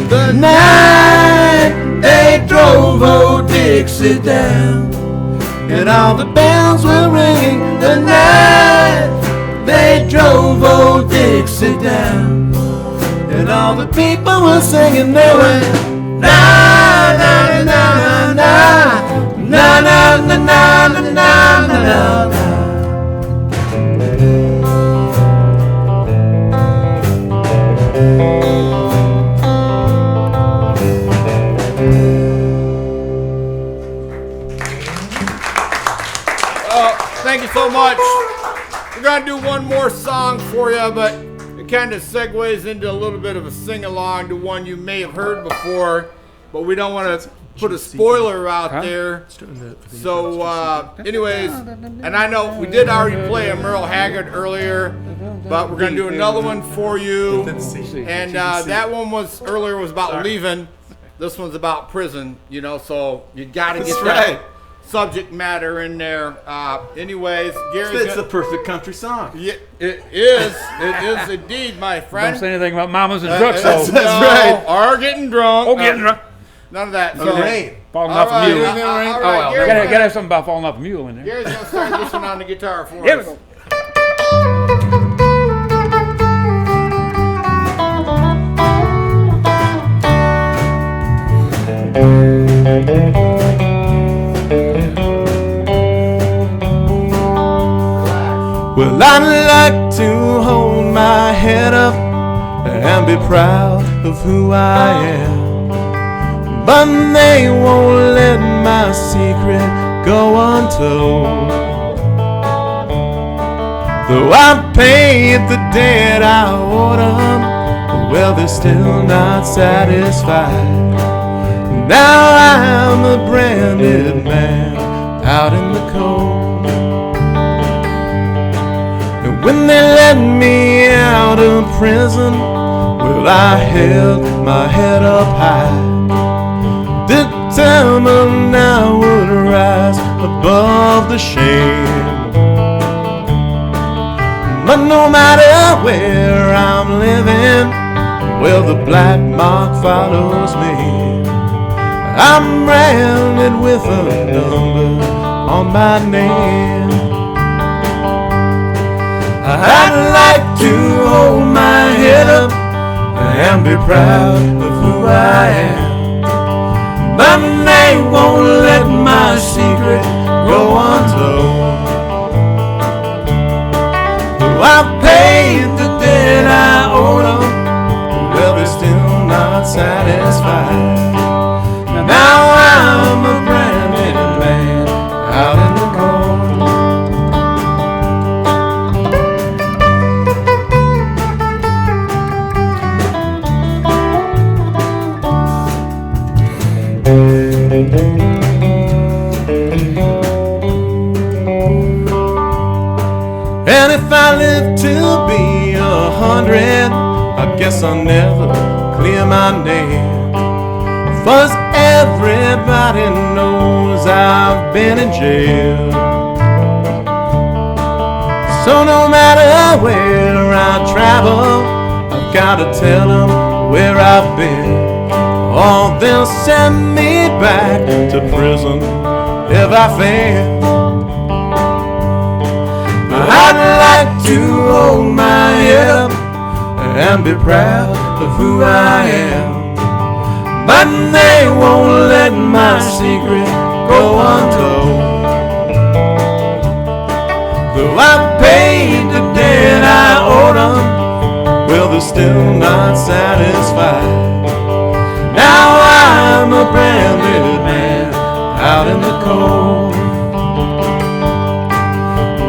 The night they drove old Dixie down, and all the bells were ringing. The night they drove old Dixie down, and all the people were singing. They went na na na na na na na na na na na na. Thank you so much. We're going to do one more song for you, but it kind of segues into a little bit of a sing-along to one you may have heard before, but we don't want to put a spoiler out there. So, anyways, and I know we did already play a Merle Haggard earlier, but we're going to do another one for you. And that one was earlier was about leaving. This one's about prison, you know, so you got to get that subject matter in there. Anyways, Gary, It's the perfect country song. Yeah, it is. It is indeed, my friend. Don't say anything about mamas and trucks, though. That's right. Or getting drunk. Oh, getting drunk. None of that. The rain. Falling off a mule. All right, Oh, well, Gary's gotta have something about falling off a mule in there. Gary's going to start this one on the guitar for Here we us. go. Well, I'd like to hold my head up and be proud of who I am, but they won't let my secret go untold. Though I paid the debt I owed them, well, they're still not satisfied. Now I'm a branded man out in the cold. And when they let me out of prison, well, I held my head up high, determined I would rise above the shame. But no matter where I'm living, well, the black mark follows me. I'm branded with a number on my name. I'd like to hold my head up and be proud of who I am, but they won't let my secret go untold. Though I paid the debt I owed them, well, they're still not satisfied. Now I'm a branded man out in the cold. And if I live to be 100, I guess I'll never clear my name. 'Cause everybody knows I've been in jail. So no matter where I travel, I've got to tell them where I've been, or they'll send me back to prison if I fail. I'd like to hold my head up and be proud of who I am, but they won't let my secret go untold. Though I paid the debt I owed them, well, they're still not satisfied. Now I'm a branded man out in the cold.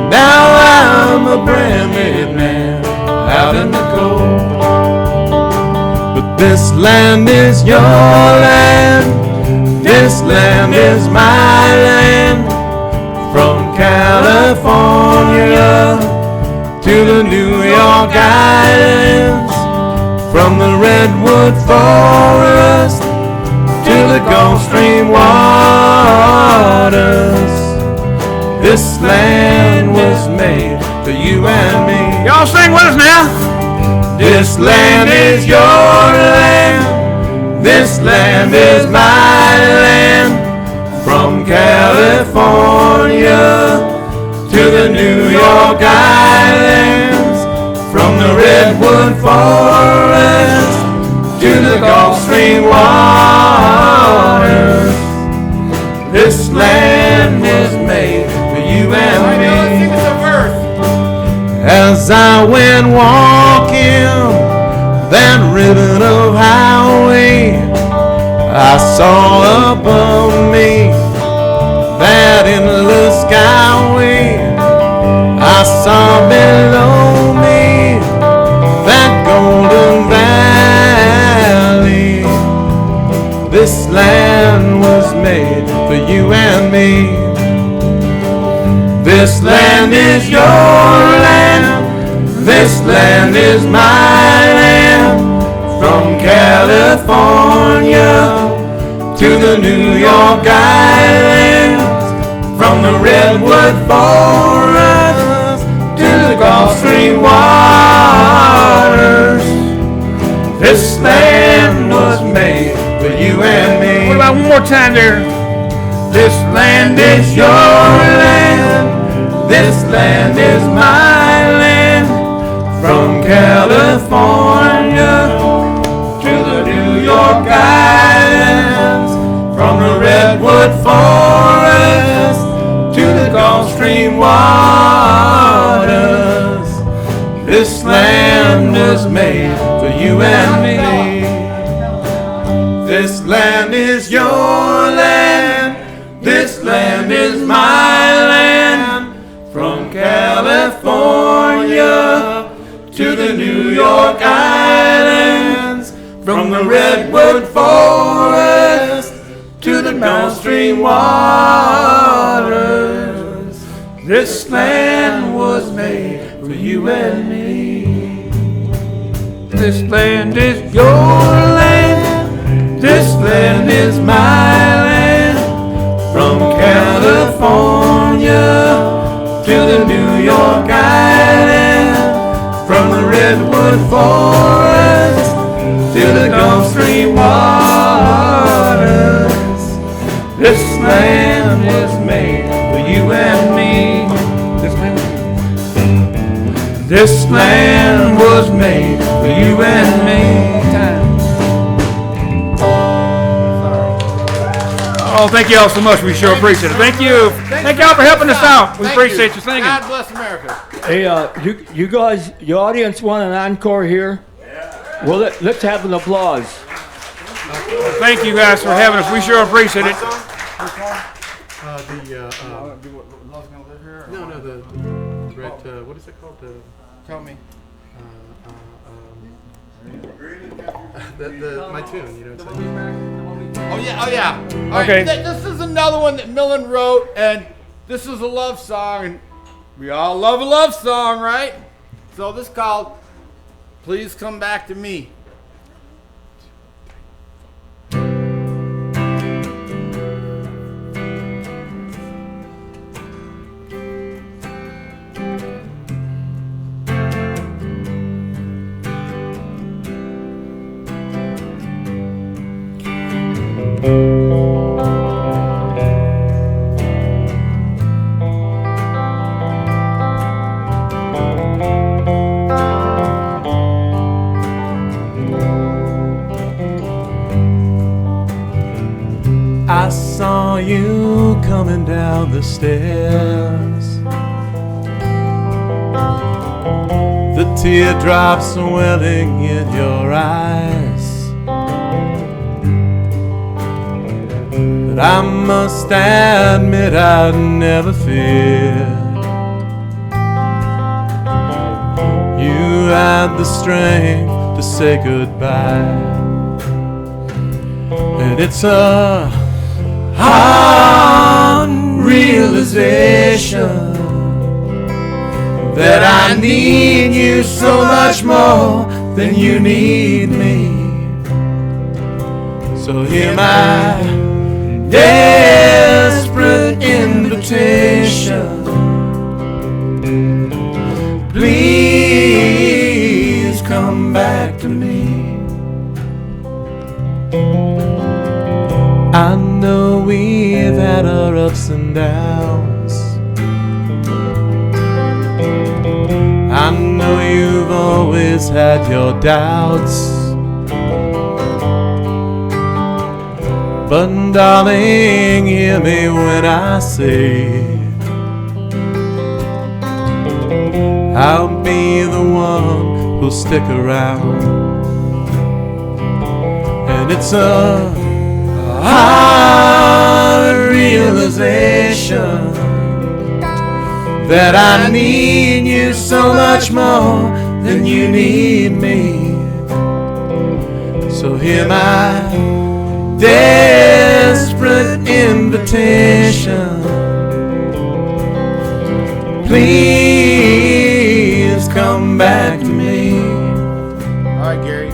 Now I'm a branded man out in the cold. But this land is your land, this land is my land. From California to the New York Islands, from the Redwood Forest to the Gulf Stream waters. This land was made for you and me. Y'all sing with us now. This land is your land, this land is my land. From California to the New York Islands, from the Redwood Forest to the Gulf Stream waters. This land was made for you and me. As I went walking that ribbon of highway, I saw above me that endless skyway. I saw below me that golden valley. This land was made for you and me. This land is your land, this land is my land. From California to the New York Islands, from the Redwood Forest to the Gulf Stream waters. This land was made for you and me. What about one more time there? This land is your land, this land is my land. From California to the New York Islands, from the Redwood Forest to the Gulf Stream waters. This land was made for you and me. This land is your land, this land is my land. From California to the New York Islands, from the Redwood Forest to the Gulf Stream waters. This land was made for you and me. This land is your land, this land is my land. From California to the New York Island, from the Redwood Forest to the Gulf Stream waters. This land was made for you and me. This land was made for you and me. Oh, thank you all so much. We sure appreciate it. Thank you. Thank y'all for helping us out. We appreciate you singing. God bless America. Hey, you guys, your audience want an encore here? Well, let's have an applause. Thank you guys for having us. We sure appreciate it. What is it called? Tell me. My tune, you know. It's like, Oh yeah. All Okay. right, this is another one that Milan wrote, and this is a love song, and we all love a love song, right? So this is called "Please Come Back to Me." stairs. The teardrops welling in your eyes. But I must admit I never feared. You had the strength to say goodbye. And it's a hard realization that I need you so much more than you need me. So hear my desperate invitation. Please come back to me. I know we've had our ups and downs. I know you've always had your doubts. But darling, hear me when I say I'll be the one who'll stick around. And it's a hard realization that I need you so much more than you need me. So hear my desperate invitation. Please come back to me. All right, Gary.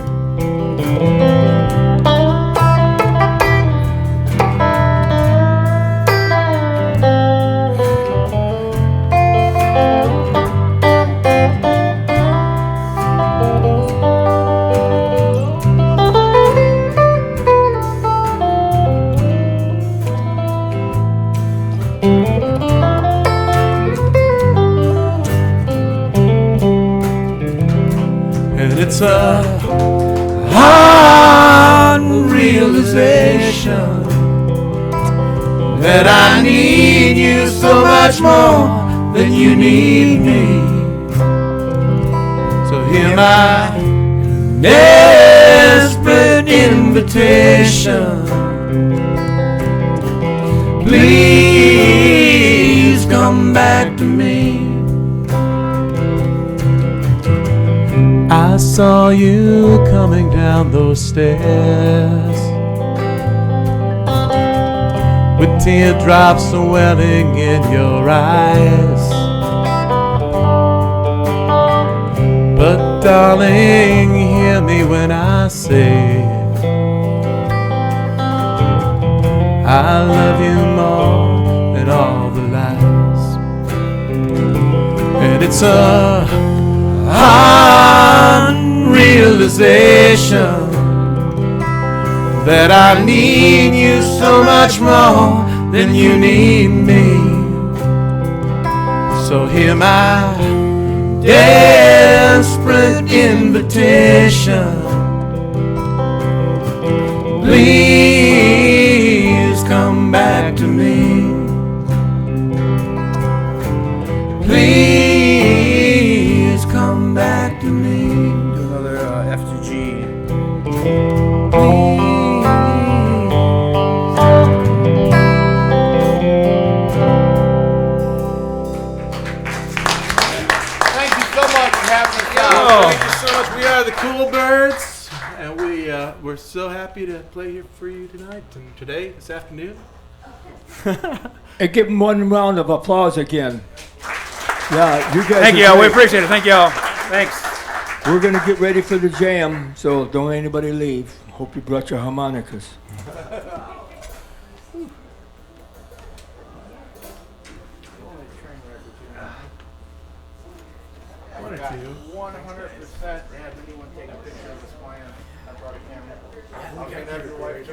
It's a hard realization that I need you so much more than you need me. So hear my desperate invitation. Please come back to me. I saw you coming down those stairs with teardrops welling in your eyes. But darling, hear me when I say I love you more than all the lies. And it's a hard realization that I need you so much more than you need me. So hear my desperate invitation. Please come back to me. Please come back to me. Do another F to G. Thank you so much for having us out. Thank you so much. We are the Cool Birds, and we're so happy to play here for you tonight and today, this afternoon. And give them one round of applause again. Yeah, you guys. Thank are you. We great. appreciate it. Thank y'all. Thanks. We're gonna get ready for the jam, so don't anybody leave. Hope you brought your harmonicas. One or two. 100%. Have anyone take a picture of this plan? I brought a camera. I'll get everywhere.